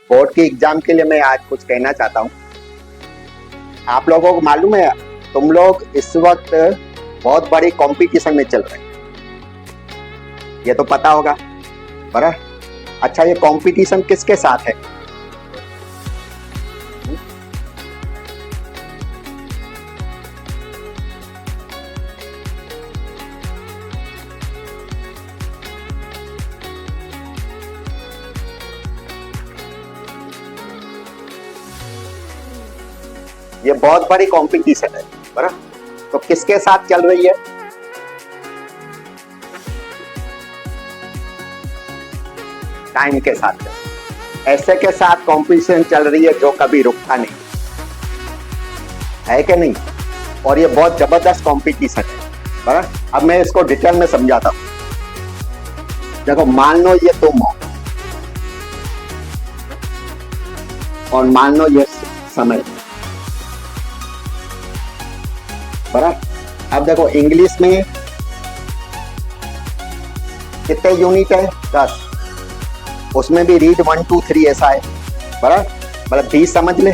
Board की exam के लिए मैं आज कुछ कहना चाहता हूँ। आप लोगों को मालूम है, तुम लोग इस वक्त बहुत बड़ी कंपटीशन में चल रहे हैं, ये तो पता होगा बराबर। अच्छा, ये कंपटीशन किसके साथ है? ये बहुत बड़ी कंपटीशन है बराबर। तो किसके साथ चल रही है? टाइम के साथ। ऐसे के साथ कंपटीशन चल रही है जो कभी रुकता नहीं है कि नहीं? और ये बहुत जबरदस्त कंपटीशन है बराबर। अब मैं इसको डिटेल में समझाता हूं। देखो, मान लो ये तुम हो और मान लो ये समय बराबर। अब देखो, इंग्लिश में कितने यूनिट है? 10। उसमें भी रीड 1 2 3 ऐसा है बराबर, मतलब 20 समझ ले।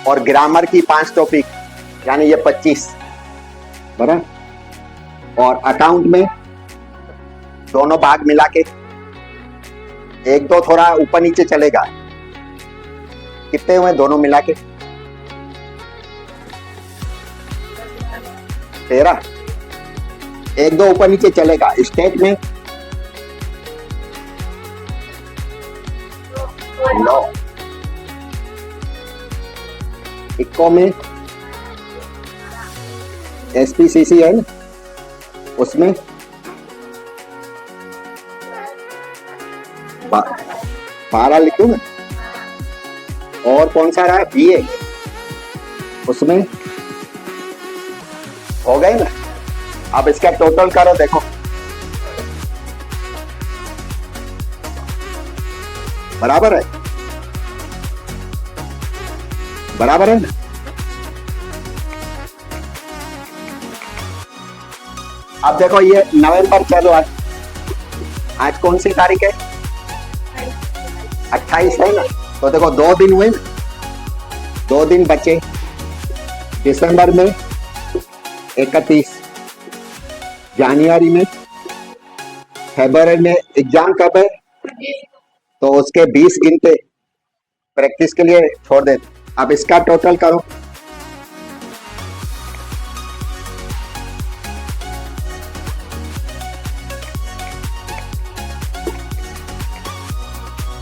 और ग्रामर की 5 टॉपिक, यानी ये 25 बराबर। और अकाउंट में दोनों भाग मिला के 1 2 थोड़ा ऊपर नीचे चलेगा। कितने हुए दोनों मिला के? 13। 1 2 ऊपर नीचे चलेगा। स्टेट में 9। इको में SPCC है ना, उसमें 12 लिखूं ना। और कौन सा रहा? BA, उसमें हो गए ना। अब इसका टोटल करो, देखो बराबर है, बराबर है ना। अब देखो, ये नवंबर चल रहा है। आज कौन सी तारीख है? 28 है ना। तो देखो 2 दिन हुए ना, 2 दिन बचे। दिसंबर में 31, जनवरी में, फरवरी में एग्जाम कब है? तो उसके 20 गिनते प्रैक्टिस के लिए छोड़ देते। अब इसका टोटल करो।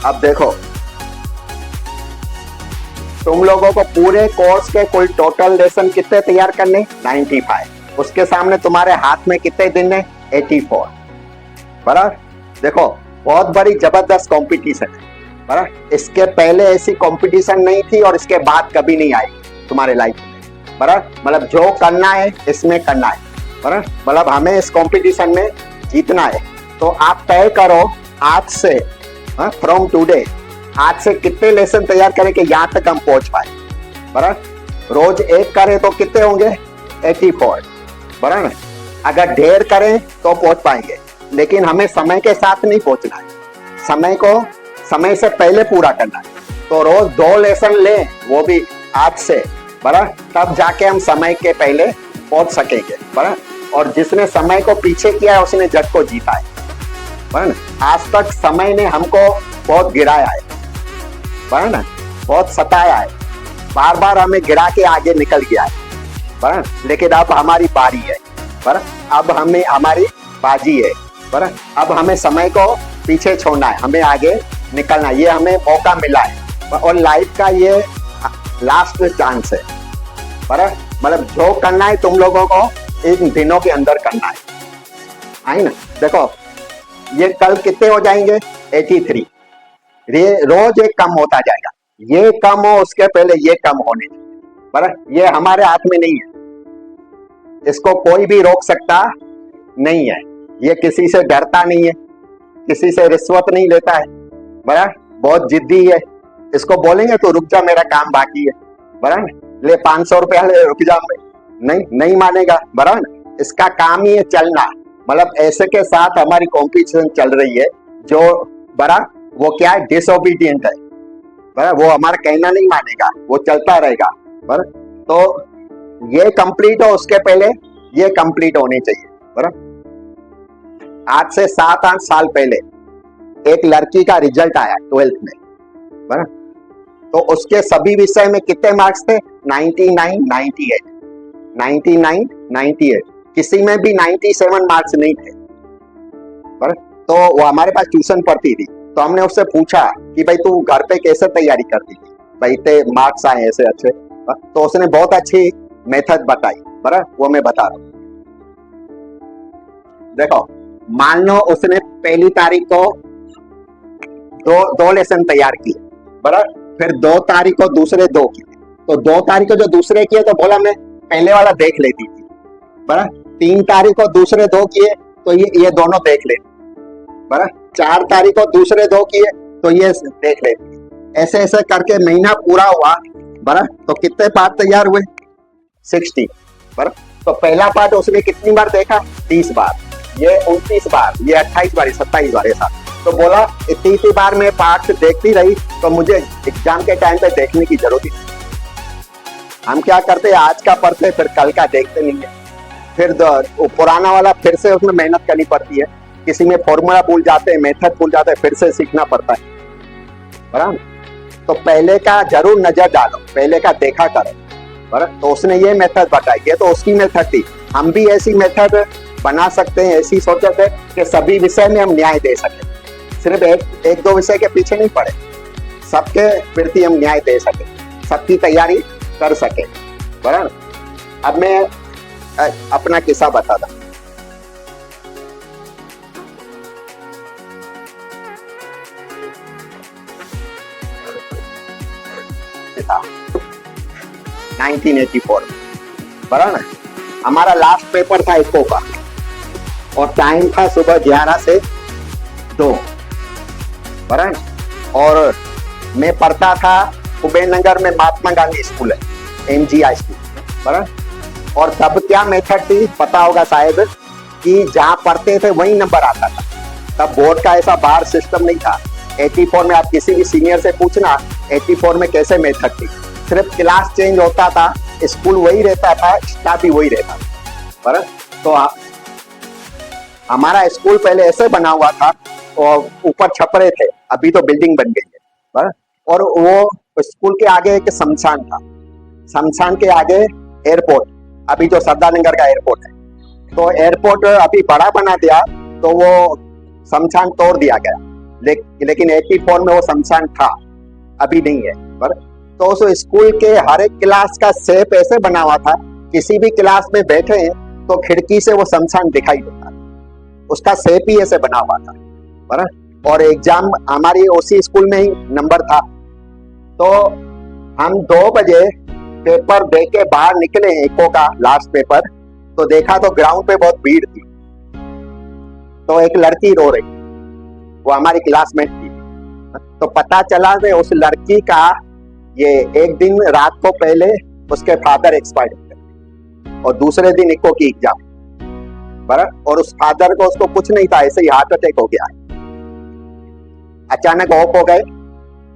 अब देखो, तुम लोगों को पूरे कोर्स के कुल टोटल लेसन कितने तैयार करने? 95। उसके सामने तुम्हारे हाथ में कितने दिन है? 84 बराबर। देखो, बहुत बड़ी जबरदस्त कंपटीशन है बराबर। इसके पहले ऐसी कंपटीशन नहीं थी और इसके बाद कभी नहीं आएगी तुम्हारे लाइफ में बराबर। मतलब जो करना है इसमें करना है बराबर। मतलब हमें इस कंपटीशन में जीतना है। तो आप तय करो आज से, फ्रॉम टुडे, आज से कितने लेसन तैयार करें कि यहाँ तक हम पहुंच पाए बराबर। रोज 1 करें तो कितने होंगे? 84 बराबर। अगर ढेर करें तो पहुंच पाएंगे, लेकिन हमें समय के साथ नहीं पहुंचना है, समय को समय से पहले पूरा करना है। तो रोज 2 लेसन लें, वो भी आज से बराबर, तब जाके हम समय के पहले पहुंच सकेंगे बराबर। और जिसने समय को पीछे किया है उसने जग को जीता है बराबर। आज तक समय ने हमको बहुत गिराया है बराबर ना, बहुत सताया है, बार बार हमें गिरा के आगे निकल गया है बराबर। लेकिन अब हमारी बारी है बराबर, अब हमें हमारी बाजी है बराबर। अब हमें समय को पीछे छोड़ना है, हमें आगे निकलना है। ये हमें मौका मिला है और लाइफ का ये लास्ट चांस है बराबर। मतलब जो करना है तुम लोगों को इन दिनों के अंदर करना है ना। देखो, ये कल कितने हो जाएंगे? 83। रोज 1 कम होता जाएगा। ये कम हो उसके पहले ये कम होने बराबर। ये हमारे हाथ में नहीं है, इसको कोई भी रोक सकता नहीं है। ये किसी से डरता नहीं है, किसी से रिश्वत नहीं लेता है बराबर। बहुत जिद्दी है। इसको बोलेंगे तो रुक जा, मेरा काम बाकी है बराबर, ले 500 रुपया ले, रुक जा। नहीं मानेगा बराबर। इसका काम ही है चलना। मतलब ऐसे के साथ हमारी कॉम्पिटिशन चल रही है जो बड़ा, वो क्या है? डिसोबीडियंट है बराबर, वो हमारा कहना नहीं मानेगा, वो चलता रहेगा। बराबर, तो ये कंप्लीट हो उसके पहले ये कंप्लीट होनी चाहिए। बराबर, आज से 7-8 साल पहले एक लड़की का रिजल्ट आया 12th में। बराबर, तो उसके सभी विषय में कितने मार्क्स थे? 99, 98, 99, 98, किसी में भी 97 मार्क्स नहीं थे। बराबर, तो वो हमारे पास ट्यूशन पढ़ती थी, तो हमने उससे पूछा कि भाई तू घर पे कैसे तैयारी करती थी, भाई इतने मार्क्स आए ऐसे अच्छे। तो उसने बहुत अच्छी मेथड बताई। बराबर, वो मैं बता रहा हूँ। देखो, मान लो उसने पहली तारीख को दो लेसन तैयार किए। बराबर, फिर 2 तारीख को दूसरे 2 किए, तो 2 तारीख को जो दूसरे किए तो बोला मैं पहले वाला देख लेती थी। बराबर, 3 तारीख को दूसरे 2 किए तो ये दोनों देख लेती। बराबर, 4 तारीख को दूसरे 2 किए तो ये देख लेती। ऐसे ऐसे करके महीना पूरा हुआ। बराबर, तो कितने पार्ट तैयार हुए? 60। बराबर, तो पहला पार्ट उसने कितनी बार देखा? 30 बार, ये 29 बार, ये 28 बार, 27 बार ऐसा। तो बोला 30 बार में पार्ट देखती रही तो मुझे एग्जाम के टाइम पे देखने की जरूरत ही नहीं। हम क्या करते हैं, आज का पढ़ते फिर कल का देखते नहीं है, फिर पुराना वाला फिर से उसमें मेहनत करनी पड़ती है। किसी में फॉर्मूला भूल जाते हैं, मेथड भूल जाते हैं, फिर से सीखना पड़ता है। बराबर, तो पहले का जरूर नजर डालो, पहले का देखा करो। बराबर, तो उसने ये मेथड बताई, ये तो उसकी मेथड थी। हम भी ऐसी मेथड बना सकते हैं, ऐसी सोचे थे कि सभी विषय में हम न्याय दे सके, सिर्फ एक दो विषय के पीछे नहीं पड़े, सबके प्रति हम न्याय दे सके, सबकी तैयारी कर सके। बराबर, अब मैं अपना किस्सा बताता। 1984, बराबर ना, हमारा लास्ट पेपर था इको का और टाइम था सुबह 11 से 2। बराबर, और मैं पढ़ता था कुबेर नगर में महात्मा गांधी स्कूल है, MGI स्कूल। बराबर, और तब क्या मेथड थी पता होगा शायद, कि जहां पढ़ते थे वही नंबर आता था। तब बोर्ड का ऐसा बार सिस्टम नहीं था। 84 में आप किसी भी सीनियर से पूछना 84 में कैसे मेथड थी, सिर्फ क्लास चेंज होता था, स्कूल वही रहता था, स्टाफ भी वही रहता था। बराबर, तो हमारा स्कूल पहले ऐसे बना हुआ था और ऊपर छपरे थे, अभी तो बिल्डिंग बन गई है। बराबर, और वो स्कूल के आगे एक शमशान था, शमशान के आगे एयरपोर्ट, अभी जो सरदारनगर का एयरपोर्ट है। तो एयरपोर्ट अभी बड़ा बना दिया तो वो शमशान तोड़ दिया गया, लेकिन 84 में वो शमशान था, अभी नहीं है। बराबर, तो उस स्कूल के हर एक क्लास का शेप ऐसे बना हुआ था, किसी भी क्लास में बैठे हैं तो खिड़की से वो शमशान दिखाई देता, उसका शेप ही ऐसे बना हुआ था। बराबर, और एग्जाम हमारी उसी स्कूल में ही नंबर था। तो हम 2 बजे पेपर दे के बाहर निकले, इको का लास्ट पेपर, तो देखा तो ग्राउंड पे बहुत भीड़ थी। तो एक लड़की रो रही, वो हमारी क्लासमेट थी। तो पता चला कि उस लड़की का ये एक दिन रात को पहले उसके फादर एक्सपायर हो गए और दूसरे दिन इको की एग्जाम। बराबर, और उस फादर को उसको कुछ नहीं था, ऐसे ही हार्ट अटैक हो गया, अचानक ऑफ हो गए।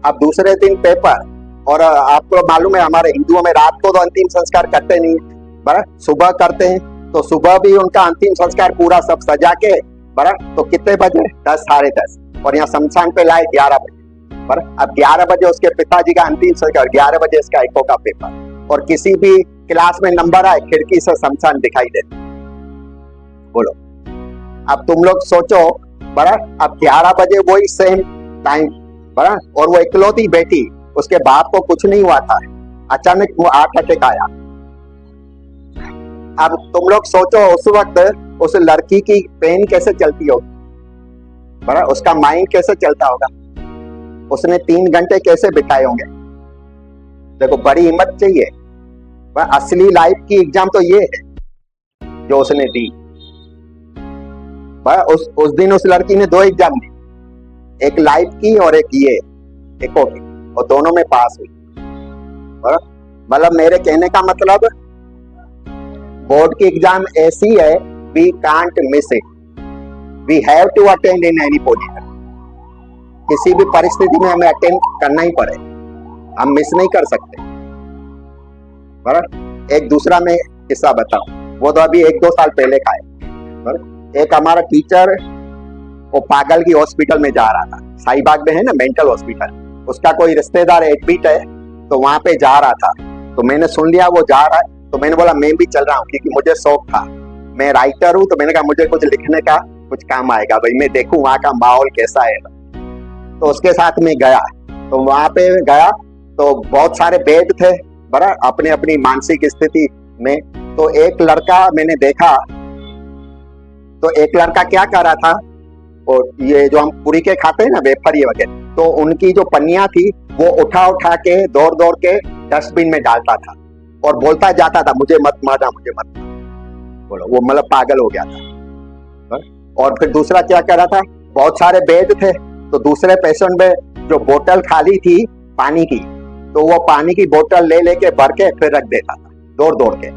अब दूसरे दिन पेपर, और आपको मालूम है हमारे हिंदुओं में रात को तो अंतिम संस्कार करते नहीं, बराबर, सुबह करते हैं। तो सुबह भी उनका अंतिम संस्कार पूरा सब सजा के, बराबर, तो कितने बजे? 10, साढ़े 10, और यहाँ शमशान पे लाए 11 बजे। बराबर, अब 11 बजे उसके पिताजी का अंतिम संस्कार, 11 बजे इसका इको का पेपर, और किसी भी क्लास में नंबर आए खिड़की से शमशान दिखाई देते। बोलो, अब तुम लोग सोचो। बराबर, अब 11 बजे वही सेम टाइम। बराबर, और वो इकलौती बेटी, उसके बाप को कुछ नहीं हुआ था, अचानक वो हार्ट अटैक आया। अब तुम लोग सोचो उस वक्त उस लड़की की पेन कैसे चलती होगी, बराबर, उसका माइंड कैसे चलता होगा, उसने 3 घंटे कैसे बिताए होंगे। देखो, बड़ी हिम्मत चाहिए। असली लाइफ की एग्जाम तो ये है जो उसने दी। उस दिन उस लड़की ने 2 एग्जाम दी, एक लाइफ की और एक ये इको की, और दोनों में पास हुई। मतलब मेरे कहने का मतलब, बोर्ड की एग्जाम ऐसी है, we can't miss it, we have to attend in any position. किसी भी परिस्थिति में हमें अटेंड करना ही पड़े। हम मिस नहीं कर सकते। बराबर। एक दूसरा मैं किस्सा बताऊं, वो तो अभी 1-2 साल पहले का है। बराबर। एक हमारा टीचर वो पागल की हॉस्पिटल में जा रहा था, साईबाग में है ना मेंटल हॉस्पिटल, उसका कोई रिश्तेदार एडमिट है, तो वहां पे जा रहा था। तो मैंने सुन लिया वो जा रहा है, तो मैंने बोला मैं भी चल रहा हूँ, क्योंकि मुझे शौक था, मैं राइटर हूँ, तो मैंने कहा मुझे कुछ लिखने का कुछ काम आएगा भाई, मैं देखूं वहां का माहौल कैसा है। तो उसके साथ में गया, तो वहां पे गया तो बहुत सारे बेड थे, बराबर, अपने अपनी मानसिक स्थिति में। तो एक लड़का मैंने देखा, तो एक लड़का क्या कर रहा था, और ये जो हम पूरी के खाते हैं ना वेफर ये वगैरह, तो उनकी जो पन्नियां थी वो उठा उठा के दौड़ दौड़ के डस्टबिन में डालता था और बोलता जाता था मुझे मत मारना, मुझे मत मारना। बोलो, वो मतलब पागल हो गया था। और फिर दूसरा क्या कर रहा था, बहुत सारे बेड थे, तो दूसरे पेशेंट में जो बोतल खाली थी पानी की, तो वो पानी की बोतल ले लेके भर के फिर रख देता था दौड़ दौड़ के।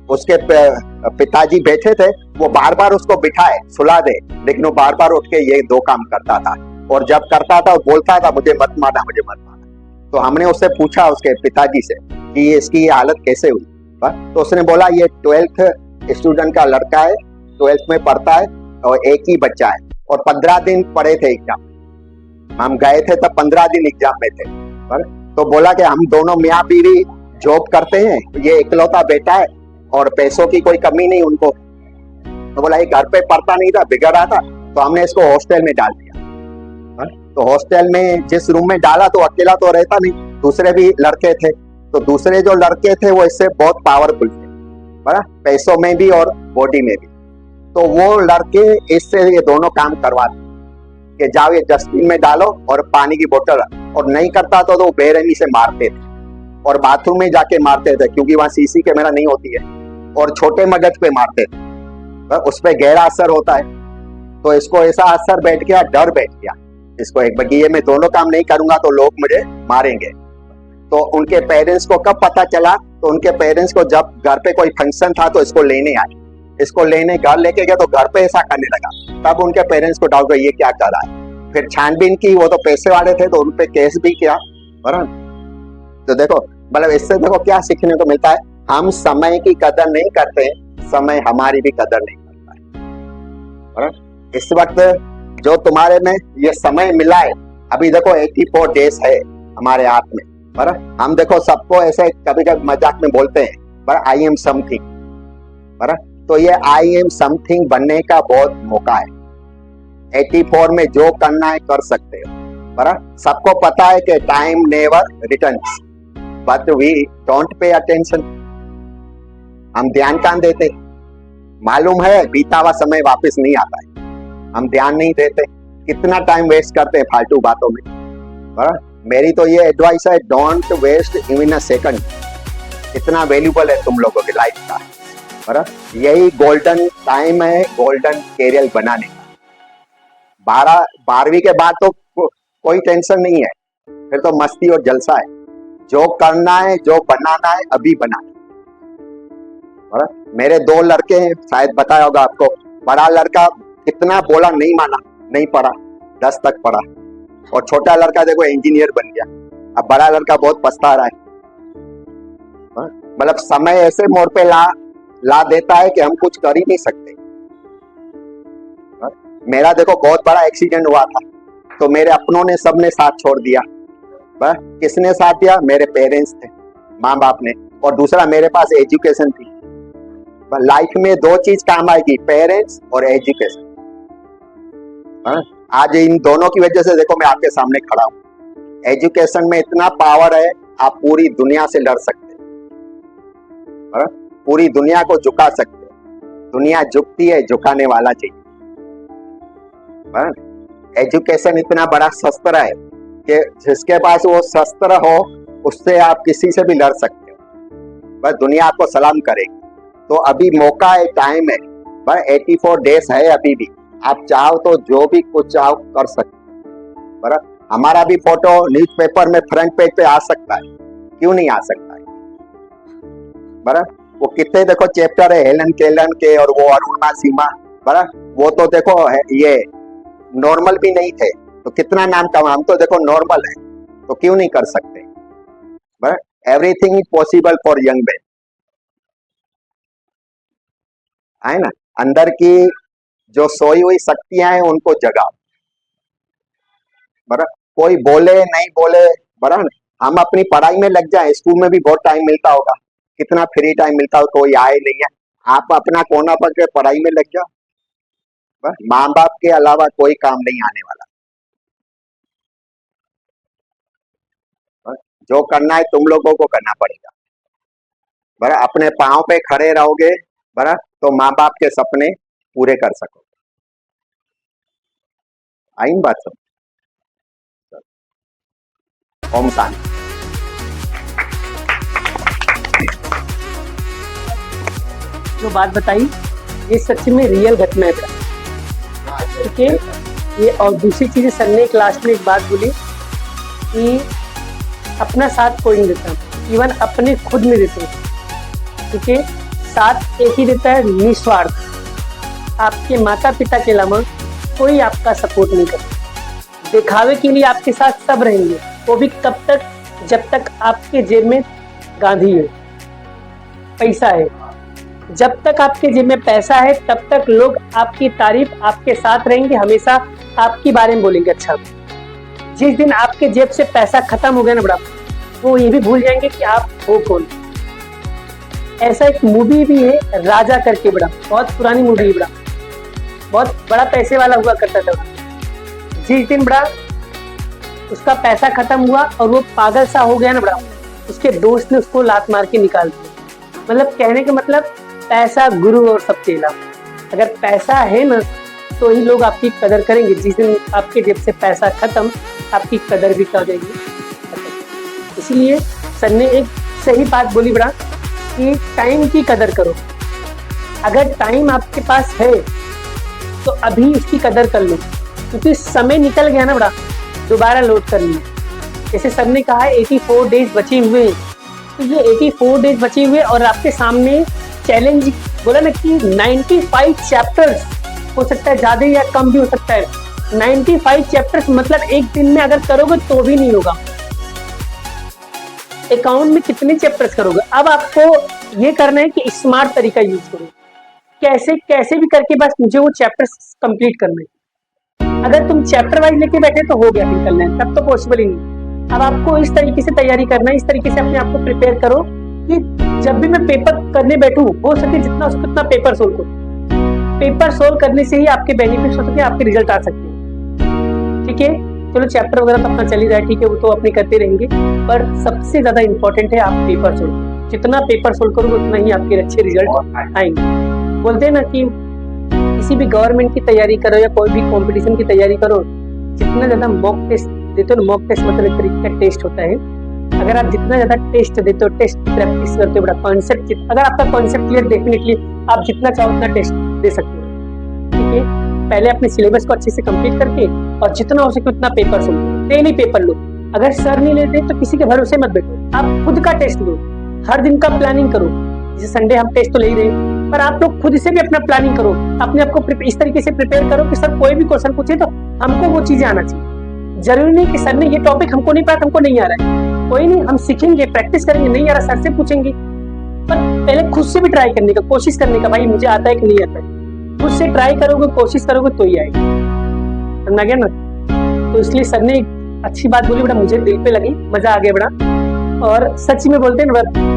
उसके पिताजी बैठे थे, वो बार बार उसको बिठाए सुला दे, लेकिन वो बार बार उठ के ये 2 काम करता था, और जब करता था वो बोलता था मुझे मत मारना, मुझे मत मारना। तो हमने उससे पूछा उसके पिताजी से कि इसकी ये हालत कैसे हुई, तो उसने बोला ये 12th स्टूडेंट का लड़का है, 12th में पढ़ता है और एक ही बच्चा है, और 15 दिन पढ़े थे एग्जाम। हम गए थे तब 15 दिन एग्जाम में थे। तो बोला कि हम दोनों मियाँ बीवी जॉब करते हैं, ये इकलौता बेटा है और पैसों की कोई कमी नहीं उनको। तो बोला ये घर पे पढ़ता नहीं था, बिगड़ रहा था, तो हमने इसको हॉस्टल में डाल दिया। तो हॉस्टल में जिस रूम में डाला तो अकेला तो रहता नहीं, दूसरे भी लड़के थे, तो दूसरे जो लड़के थे वो इससे बहुत पावरफुल थे, पैसों में भी और बॉडी में भी। तो वो लड़के इससे ये दोनों काम करवाते कि जाओ ये डस्टबिन में डालो और पानी की बोतल, और नहीं करता तो वो बेरहमी से मारते थे, और बाथरूम में जाके मारते थे क्योंकि वहां सीसी कैमरा नहीं होती है, और छोटे मगज पे मारते थे, उस पर गहरा असर होता है। तो इसको ऐसा असर बैठ गया, डर बैठ गया इसको, एक बार ये मैं दोनों काम नहीं करूंगा तो लोग मुझे मारेंगे। तो उनके पेरेंट्स को कब पता चला, तो उनके पेरेंट्स को जब घर पे कोई फंक्शन था तो इसको लेने आए, इसको लेने घर लेके गए, तो घर पे ऐसा करने लगा, तब उनके पेरेंट्स को डाउट हुआ ये क्या कर रहा है। फिर छानबीन की, वो तो पैसे वाले थे तो उनपे केस भी किया, बराबर। तो देखो मतलब इससे देखो क्या सीखने को मिलता है, हम समय की कदर नहीं करते, समय हमारी भी कदर नहीं करता है, बराबर। इस वक्त जो तुम्हारे में ये समय मिला है, अभी देखो 84 डेज है हमारे हाथ में, बराबर। हम देखो सबको ऐसे कभी कभी मजाक में बोलते हैं, बराबर, आई एम समथिंग, बराबर। तो ये आई एम समथिंग बनने का बहुत मौका है। 84 में जो करना है कर सकते हो, बराबर। सबको पता है कि time never returns, but we don't pay attention, हम ध्यान कहाँ देते। मालूम है बीता हुआ समय वापस नहीं आता है, हम ध्यान नहीं देते, कितना टाइम वेस्ट करते हैं फालतू बातों में, बराबर। मेरी तो ये एडवाइस है, don't waste even a second, इतना वैल्यूबल है तुम लोगों की लाइफ का, बराबर। यही गोल्डन टाइम है गोल्डन कैरियर बनाने का। 12वीं के बाद तो कोई टेंशन नहीं है, फिर तो मस्ती और जलसा है, जो करना है जो बनाना है अभी बनाना, बराबर। मेरे 2 लड़के हैं, शायद बताया होगा आपको, बड़ा लड़का कितना बोला नहीं माना, नहीं पढ़ा, 10 तक पढ़ा, और छोटा लड़का देखो इंजीनियर बन गया। अब बड़ा लड़का बहुत पछता रहा है, मतलब समय ऐसे मोड़ पे ला देता है कि हम कुछ कर ही नहीं सकते। मेरा देखो बहुत बड़ा एक्सीडेंट हुआ था, तो मेरे अपनों ने सबने साथ छोड़ दिया, किसने साथ दिया, मेरे पेरेंट्स थे, माँ बाप ने, और दूसरा मेरे पास एजुकेशन थी। लाइफ में 2 चीज काम आएगी, पेरेंट्स और एजुकेशन। आज इन दोनों की वजह से देखो मैं आपके सामने खड़ा हूं। एजुकेशन में इतना पावर है, आप पूरी दुनिया से लड़ सकते हैं, पूरी दुनिया को झुका सकते हैं। दुनिया झुकती है, झुकाने वाला चाहिए। एजुकेशन इतना बड़ा शस्त्र है कि जिसके पास वो शस्त्र हो उससे आप किसी से भी लड़ सकते हो, बस दुनिया आपको सलाम करेगी। तो अभी मौका है, टाइम है, बस 84 डेज है अभी भी, आप चाहो तो जो भी कुछ चाहो कर सकते हो, बराबर। हमारा भी फोटो न्यूज़पेपर में फ्रंट पेज पे आ सकता है, क्यों नहीं आ सकता है, बराबर। वो कितने देखो चैप्टर है हेलन केलन के, और वो अरुणा सीमा, बराबर। वो तो देखो ये नॉर्मल भी नहीं थे, तो कितना नाम कमा, हम तो देखो नॉर्मल है, तो क्यों नहीं कर सकते? But everything is possible for young man, है ना? अंदर की जो सोई हुई शक्तियां हैं उनको जगाओ। बराबर, कोई बोले नहीं बोले, बराबर, हम अपनी पढ़ाई में लग जाए। स्कूल में भी बहुत टाइम मिलता होगा, कितना फ्री टाइम मिलता हो, कोई आए नहीं है, आप अपना कोना पकड़ के पढ़ाई में लग जाओ। बस माँ बाप के अलावा कोई काम नहीं आने वाला। बस जो करना है तुम लोगों को करना पड़ेगा। बराबर, अपने पाँव पे खड़े रहोगे, बराबर, तो माँ बाप के सपने पूरे कर सकोगे। आई न बात समझ? ओम शांति। जो बात बताई ये सच में रियल घटना है, ठीक है। ये और दूसरी चीज सर ने क्लास में एक बात बोली कि अपना साथ कोई नहीं देता, इवन अपने खुद नहीं देते, ठीक है। साथ एक ही देता है, निस्वार्थ। आपके माता पिता के अलावा कोई आपका सपोर्ट नहीं करता। दिखावे के लिए आपके साथ सब रहेंगे, वो भी कब तक? जब तक आपके जेब में गांधी है, पैसा है। जब तक आपके जेब में पैसा है तब तक लोग आपकी तारीफ, आपके साथ रहेंगे, हमेशा आपके बारे में बोलेंगे अच्छा। जिस दिन आपके जेब से पैसा खत्म हो गया ना बड़ा, वो ये भी भूल जाएंगे कि आप हो कौन। ऐसा एक मूवी भी है राजा करके, बड़ा बहुत पुरानी मूवी है, बड़ा बहुत बड़ा पैसे वाला हुआ करता था। जिस दिन बड़ा उसका पैसा खत्म हुआ और वो पागल सा हो गया ना बड़ा, उसके दोस्त ने उसको लात मार के निकाल दिया। मतलब कहने का मतलब पैसा गुरु और सब चेला। अगर पैसा है ना तो ही लोग आपकी कदर करेंगे। जिस दिन आपके जेब से पैसा खत्म, आपकी कदर भी कर देगी। इसलिए सर ने एक सही बात बोली बड़ा कि टाइम की कदर करो। अगर टाइम आपके पास है तो अभी उसकी कदर कर लो, क्योंकि समय निकल गया ना बड़ा, दोबारा लोड करनी है। जैसे सर ने कहा 84 डेज बचे हुए हैं, तो ये 84 डेज बचे हुए और आपके सामने चैलेंज बोला ना कि 95 चैप्टर्स हो सकता है, ज्यादा या कम भी हो सकता है। 95 चैप्टर्स मतलब एक दिन में अगर करोगे तो भी नहीं होगा। अकाउंट में कितने चैप्टर्स करोगे? अब आपको ये करना है कि स्मार्ट तरीका यूज करो। कैसे भी करके बस मुझे वो चैप्टर्स कंप्लीट करना है। अगर तुम चैप्टर वाइज लेके बैठे तो हो गया, निकलना है, तब तो पॉसिबल ही नहीं। अब आपको इस तरीके से तैयारी करना है, इस तरीके से अपने आप को प्रिपेयर करो कि जब भी मैं पेपर करने बैठूं, हो सके जितना उसको उतना पेपर सोल्व करो। पेपर सोल्व करने से ही आपके बेनिफिट्स हो सके, आपके रिजल्ट आ सकते हैं, ठीक है। चलो चैप्टर वगैरह तो अपना चल ही रहा है, ठीक है, वो तो अपने करते रहेंगे, पर सबसे ज्यादा इंपॉर्टेंट है आप पेपर सोल्व। जितना पेपर सोल्व करोगे उतना ही आपके अच्छे रिजल्ट आएंगे। बोलते हैं ना कि किसी भी गवर्नमेंट की तैयारी करो या कोई भी कंपटीशन की तैयारी करो, जितना ज्यादा मॉक टेस्ट देते हो, मॉक टेस्ट मतलब एक तरीके का टेस्ट होता है। अगर आप जितना ज्यादा टेस्ट देते हो, टेस्ट की प्रैक्टिस करते हो, बड़ा कॉन्सेप्ट, अगर आपका कॉन्सेप्ट क्लियर, डेफिनेटली आप जितना चाहो उतना टेस्ट दे सकते हो, ठीक है। पहले अपने सिलेबस को अच्छे से कंप्लीट करके और जितना हो सके उतना पेपर सुनो, डेली पेपर लो। अगर सर नहीं लेते तो किसी के भरोसे मत बैठो, आप खुद का टेस्ट लो, हर दिन का प्लानिंग करो। जैसे संडे हम टेस्ट तो ले ही रहे, पर आप लोग खुद से भी अपना प्लानिंग करो, अपने आप को इस तरीके से प्रिपेयर करो कि सर कोई भी क्वेश्चन पूछे तो हमको वो चीजें आना चाहिए। जरूरी नहीं कि सर ने ये टॉपिक हमको नहीं पता, हमको नहीं आ रहा है, कोई नहीं, हम सीखेंगे, प्रैक्टिस करेंगे, नहीं आ रहा सर से पूछेंगे। पर पहले खुद से भी ट्राई करने का, कोशिश करने का, भाई मुझे आता है कि नहीं आता है। खुद से ट्राई करोगे, कोशिश करोगे तो ही आएगा, समझ गया ना। तो इसलिए सर ने एक अच्छी बात बोली, बड़ा मुझे दिल पे लगी, मजा आ गया बड़ा। और सच में बोलते हैं ना,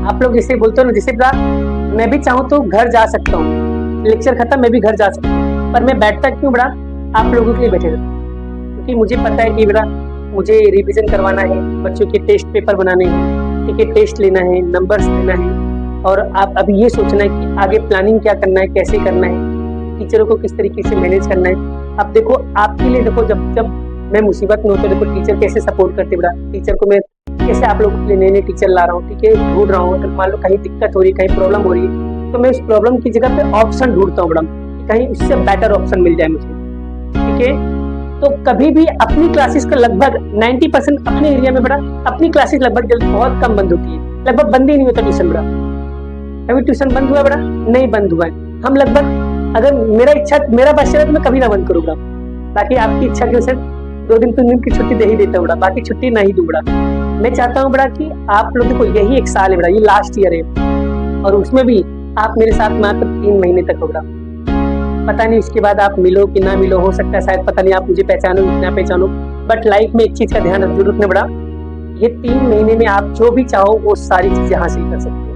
आप लोग जैसे बोलते हो ना, जैसे बड़ा मैं भी चाहूँ तो घर जा सकता हूँ, लेक्चर खत्म मैं भी घर जा सकता हूँ, पर मैं बैठता क्यों बड़ा? आप लोगों के लिए बैठे रहता, क्योंकि मुझे पता है कि बड़ा मुझे रिवीजन करवाना है, बच्चों के टेस्ट पेपर बनाने हैं, ठीक है, टेस्ट लेना है, नंबर्स लेना है, और आप अभी ये सोचना है कि आगे प्लानिंग क्या करना है, कैसे करना है, टीचरों को किस तरीके से मैनेज करना है। अब देखो आपके लिए, देखो जब मैं मुसीबत में हूँ तो देखो टीचर कैसे सपोर्ट करते, बड़ा टीचर को मैं कैसे आप लोगों के लिए नए टीचर ला रहा हूँ, ठीक है, ढूंढ रहा हूँ। अगर मान लो कहीं दिक्कत हो रही है, कहीं प्रॉब्लम हो रही है, तो मैं उस प्रॉब्लम की जगह पे ऑप्शन ढूंढता हूँ बड़ा, कहीं उससे बेटर ऑप्शन मिल जाए मुझे, ठीक है। तो कभी भी अपनी क्लासेस का लगभग 90% अपने एरिया में बड़ा, अपनी क्लासेस लगभग जल्दी बहुत कम बंद होती है, लगभग बंद ही नहीं होता ट्यूशन बड़ा। कभी ट्यूशन बंद हुआ बड़ा? नहीं बंद हुआ है। हम लगभग, अगर मेरा बस चले तो मैं कभी ना बंद करूँगा, बाकी आपकी इच्छा के अनुसार 2 दिन 3 दिन की छुट्टी दे ही देता हूँ बड़ा, बाकी छुट्टी नहीं दूँ बड़ा। मैं चाहता हूँ बड़ा कि आप लोग देखो यही 1 साल है बड़ा, ये लास्ट ईयर है और उसमें भी आप मेरे साथ मात्र 3 महीने तक हो बड़ा। पता नहीं इसके बाद आप मिलो कि ना मिलो, हो सकता है शायद पता नहीं आप मुझे पहचानो कि ना पहचानो, बट लाइफ में एक चीज का ध्यान जरूर रखना बड़ा, ये 3 महीने में आप जो भी चाहो वो सारी चीजें हासिल कर सकते हो।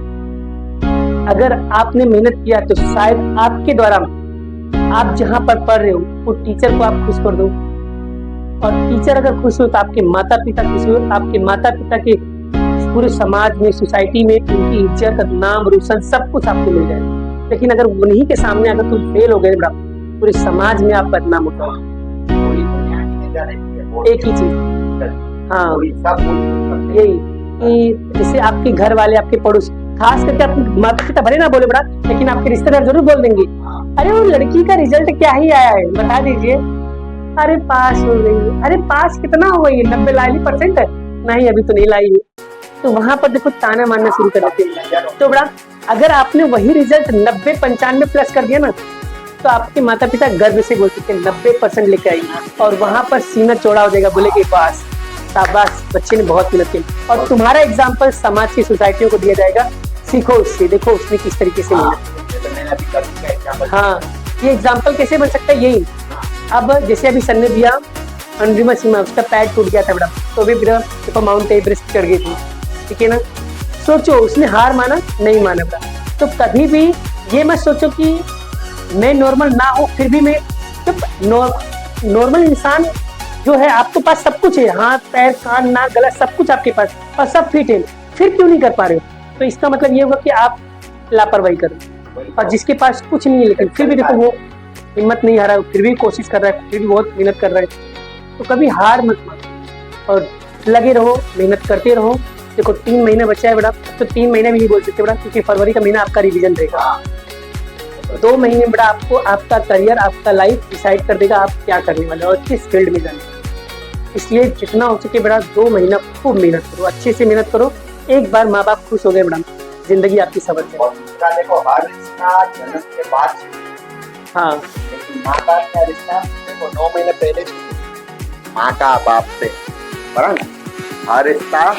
अगर आपने मेहनत किया तो शायद आपके द्वारा आप जहाँ पर पढ़ रहे हो वो टीचर को आप खुश कर दो, और टीचर अगर खुश हो तो आपके माता पिता खुश हो, आपके माता पिता के पूरे समाज में, सोसाइटी में उनकी इज्जत, नाम, रोशन सब कुछ आपको मिल जाएगा। लेकिन अगर उन्हीं के सामने अगर तुम फेल हो गए बड़ा, पूरे समाज में आप बदनाम होता हो। एक ही चीज, हाँ यही कि जैसे आपके घर वाले, आपके पड़ोस, खास करके आपके माता पिता भले ना बोले बड़ा, लेकिन आपके रिश्तेदार जरूर बोल देंगे, अरे वो लड़की का रिजल्ट क्या ही आया है बता दीजिए, अरे पास हो गई, अरे पास कितना हो गई, 90 लाई% है, नहीं अभी तो नहीं लाई है। तो वहां पर देखो ताना मारना शुरू कर देते हैं। तो बड़ा अगर आपने वही रिजल्ट 90-95 प्लस कर दिया ना, तो आपके माता पिता गर्व से बोल सकते हैं 90% लेके आई, और वहां पर सीना चौड़ा हो जाएगा, बोले कि बस शाबाश बच्चे ने बहुत मेहनत की, और तुम्हारा एग्जाम्पल समाज की सोसाइटियों को दिया जाएगा, सीखो उससे, देखो उसने किस तरीके से मेहनत। हाँ ये एग्जाम्पल कैसे बन सकता है, यही अब जैसे अभी सन ने दिया अनुरिमा सिन्हा, उसका पैर टूट गया था बड़ा, तो भी देखो माउंट एवरेस्ट चढ़ गई थी, ठीक है ना। सोचो उसने हार माना नहीं माना बड़ा। तो कभी भी ये मत सोचो कि मैं नॉर्मल ना हो फिर भी मैं, नॉर्मल इंसान जो है आपके पास सब कुछ है, हाथ पैर कान नाक गला सब कुछ आपके पास और सब फिट है, फिर क्यों नहीं कर पा रहे हो? तो इसका मतलब ये होगा कि आप लापरवाही करो, और जिसके पास कुछ नहीं है लेकिन फिर भी देखो वो हिम्मत नहीं हारा, फिर भी कोशिश कर रहा है, फिर भी बहुत मेहनत कर रहा है, तो कभी हार मत मानो और लगे रहो, मेहनत करते रहो। देखो 3 महीने बचा है बड़ा, तो 3 महीने भी नहीं बोल सकते बड़ा, क्योंकि फरवरी का महीना आपका रिवीजन रहेगा। 2 महीने बड़ा आपको आपका करियर, आपका लाइफ डिसाइड कर देगा आप क्या करने वाले और किस फील्ड में जाने। इसलिए जितना हो सके बड़ा 2 महीना खूब मेहनत करो, अच्छे से मेहनत करो। एक बार माँ बाप खुश हो गए बड़ा, जिंदगी आपकी सबर जाए। देखो हर रिश्ता जन्म के बाद, हाँ माँ बाप का रिश्ता देखो 9 महीने पहले माँ का बाप से, हर रिश्ता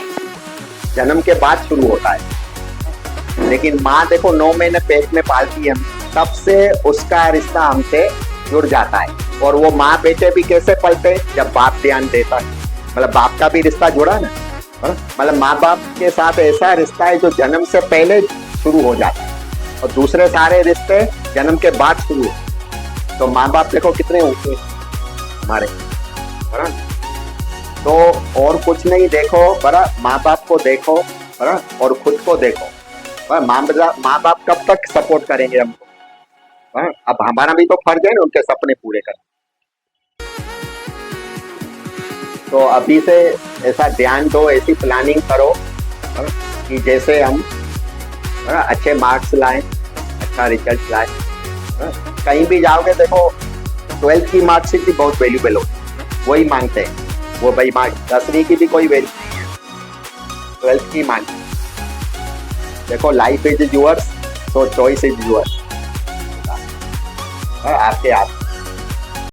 जन्म के बाद शुरू होता है, लेकिन माँ देखो 9 महीने पेट में पालती है, तब से उसका रिश्ता हमसे जुड़ जाता है। और वो माँ बेटे भी कैसे पलते, जब बाप ध्यान देता है, मतलब बाप का भी रिश्ता जुड़ा ना, मतलब माँ बाप के साथ ऐसा रिश्ता है जो जन्म से पहले शुरू हो जाता है, और दूसरे सारे रिश्ते जन्म के बाद शुरू होते। तो माँ बाप देखो कितने ऊंचे हमारे, तो और कुछ नहीं, देखो बड़ा माँ बाप को देखो बड़ा, और खुद को देखो। माँ बाप कब तक सपोर्ट करेंगे हमको? अब हमारा भी तो फर्ज है ना उनके सपने पूरे करना। तो अभी से ऐसा ध्यान दो, ऐसी प्लानिंग करो कि जैसे हम अच्छे मार्क्स लाएं, अच्छा रिजल्ट लाएं। कहीं भी जाओगे देखो 12th की मार्कशीट भी बहुत वैल्यूबल होती है, वही मांगते हैं वो भाई मार्क्स, 10वीं की भी कोई वैल्यू नहीं है, 12th की मांगते। देखो life is yours, so choice is yours, आपके हाथ।